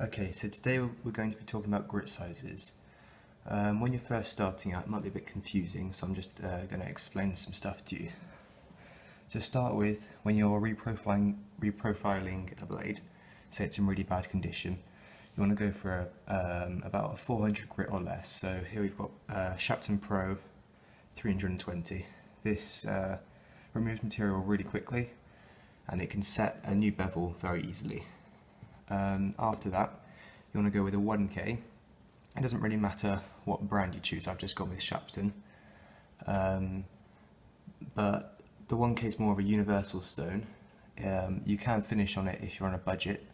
Okay, so today we're going to be talking about grit sizes. When you're first starting out, it might be a bit confusing, so I'm just going to explain some stuff to you. To start with, when you're reprofiling a blade, say it's in really bad condition, you want to go for about a 400 grit or less. So here we've got Whetstones Pro 320. This removes material really quickly, and it can set a new bevel very easily. After that, you want to go with a 1K. It doesn't really matter what brand you choose. I've just gone with Whetstones. But the 1K is more of a universal stone. You can finish on it if you're on a budget.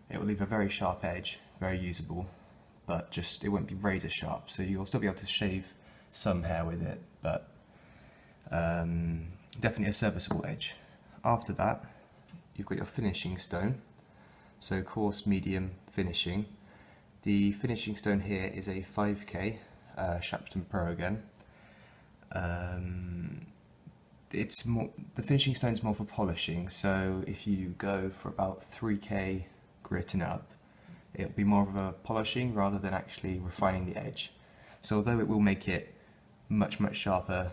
It will leave a very sharp edge, very usable, but it won't be razor sharp. So you'll still be able to shave some hair with it, but definitely a serviceable edge. After that, you've got your finishing stone. So coarse, medium, finishing. The finishing stone here is a 5K Whetstones Pro again. The finishing stone is more for polishing, so if you go for about 3K grit and up, it'll be more of a polishing rather than actually refining the edge. So although it will make it much sharper,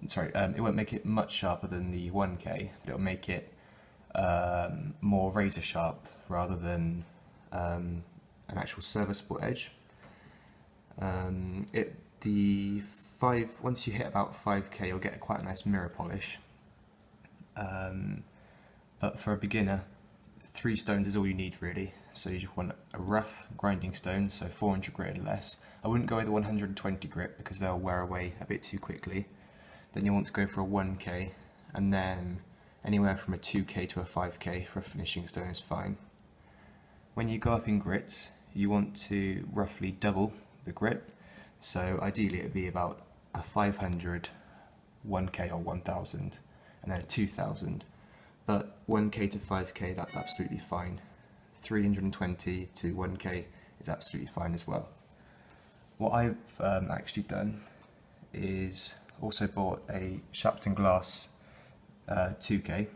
it won't make it much sharper than the 1K, but it'll make it more razor sharp rather than an actual serviceable edge. Once you hit about 5K, you'll get quite a nice mirror polish. But for a beginner, 3 stones is all you need really. So you just want a rough grinding stone, so 400 grit or less. I wouldn't go with a 120 grit because they'll wear away a bit too quickly. Then you want to go for a 1K, and then anywhere from a 2K to a 5K for a finishing stone is fine. When you go up in grit, you want to roughly double the grit. So ideally it would be about a 500, 1K or 1000, and then a 2000. But 1K to 5K, that's absolutely fine. 320 to 1K is absolutely fine as well. What I've actually done is also bought a Whetstones Glass 2K,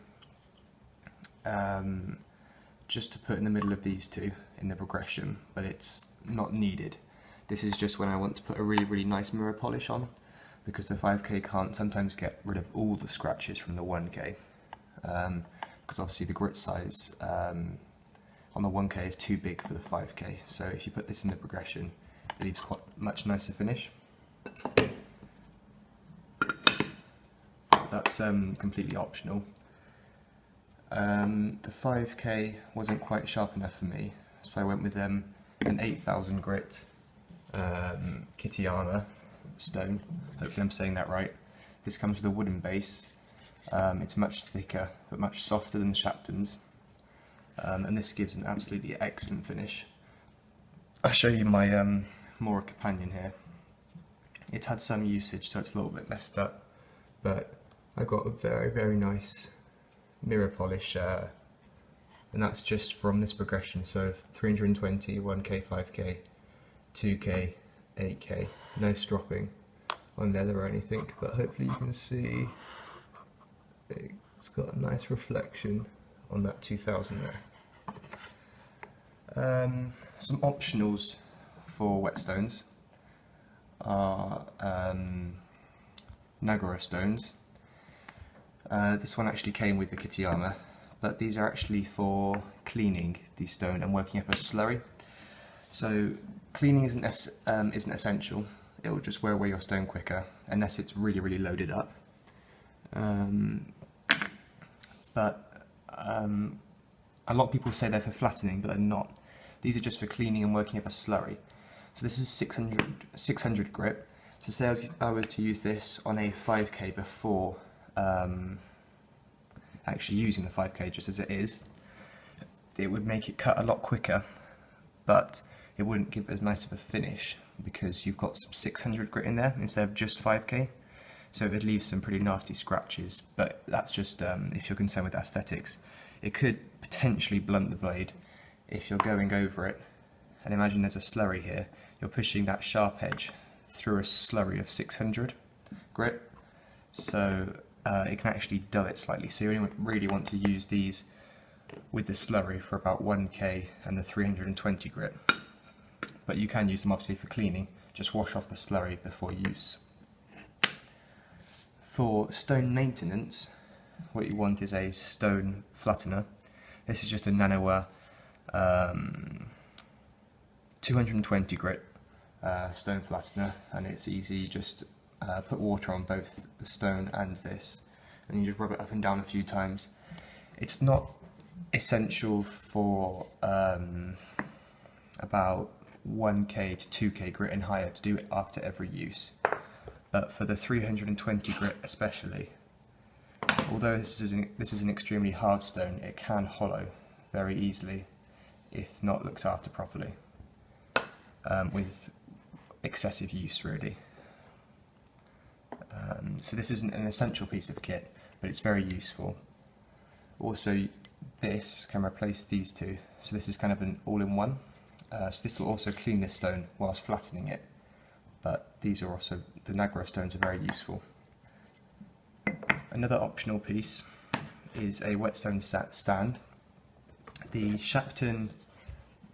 just to put in the middle of these two in the progression, but it's not needed. This is just when I want to put a really nice mirror polish on, because the 5K can't sometimes get rid of all the scratches from the 1K, because obviously the grit size on the 1K is too big for the 5K, so if you put this in the progression, it leaves quite much nicer finish. That's completely optional. The 5K wasn't quite sharp enough for me, so I went with an 8000 grit Kitayama stone. Hopefully I'm saying that right. This comes with a wooden base. It's much thicker but much softer than the Whetstones, and this gives an absolutely excellent finish. I'll show you my Mora companion here. It's had some usage, so it's a little bit messed up, but I got a very nice mirror polish, and that's just from this progression. So 320, 1K, 5K, 2K, 8K, no stropping on leather or anything, but hopefully you can see it's got a nice reflection on that 2000 there. Some optionals for Whetstones are Nagara stones. This one actually came with the Kitayama, but these are actually for cleaning the stone and working up a slurry. So cleaning isn't essential. It will just wear away your stone quicker unless it's really loaded up. But a lot of people say they're for flattening, but they're not. These are just for cleaning and working up a slurry. So this is 600 grit. So say I was to use this on a 5K before actually using the 5K just as it is, it would make it cut a lot quicker, but it wouldn't give as nice of a finish because you've got some 600 grit in there instead of just 5K. So it would leave some pretty nasty scratches, but that's just if you're concerned with aesthetics. It could potentially blunt the blade if you're going over it, and imagine there's a slurry here. You're pushing that sharp edge through a slurry of 600 grit, so it can actually dull it slightly. So you only really want to use these with the slurry for about 1k and the 320 grit. But you can use them obviously for cleaning, just wash off the slurry before use. For stone maintenance, what you want is a stone flattener. This is just a Nanoware 220 grit stone flattener, and it's easy. You just put water on both the stone and this, and you just rub it up and down a few times. It's not essential for about 1k to 2k grit and higher to do it after every use, but for the 320 grit especially, although this is an extremely hard stone, it can hollow very easily if not looked after properly, with excessive use really. So this isn't an essential piece of kit, but it's very useful. Also, this can replace these two, so this is kind of an all-in-one. So this will also clean this stone whilst flattening it, but these are also, the Nagro stones are very useful. Another optional piece is a Whetstone stand. The Shapton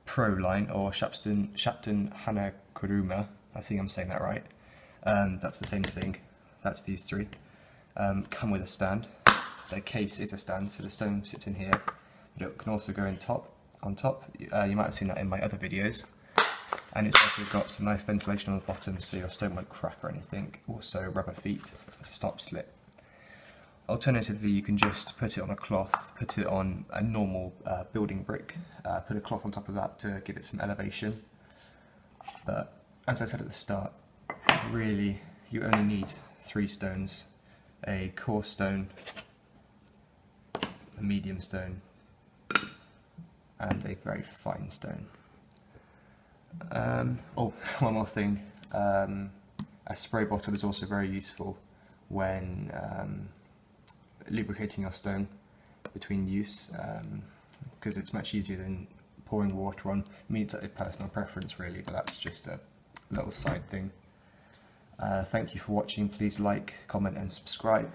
Pro line, or Shapton Hanakuruma, I think I'm saying that right, that's the same thing, that's these three, come with a stand. The case is a stand, so the stone sits in here, but it can also go on top. You might have seen that in my other videos. And it's also got some nice ventilation on the bottom so your stone won't crack or anything. Also rubber feet to stop slip. Alternatively, you can just put it on a cloth, put it on a normal building brick, put a cloth on top of that to give it some elevation. But as I said at the start, really you only need 3 stones: a coarse stone, a medium stone, and a very fine stone. Oh, one more thing, a spray bottle is also very useful when lubricating your stone between use, because it's much easier than pouring water on. I mean, it's a personal preference really, but that's just a little side thing. Thank you for watching. Please like, comment and subscribe.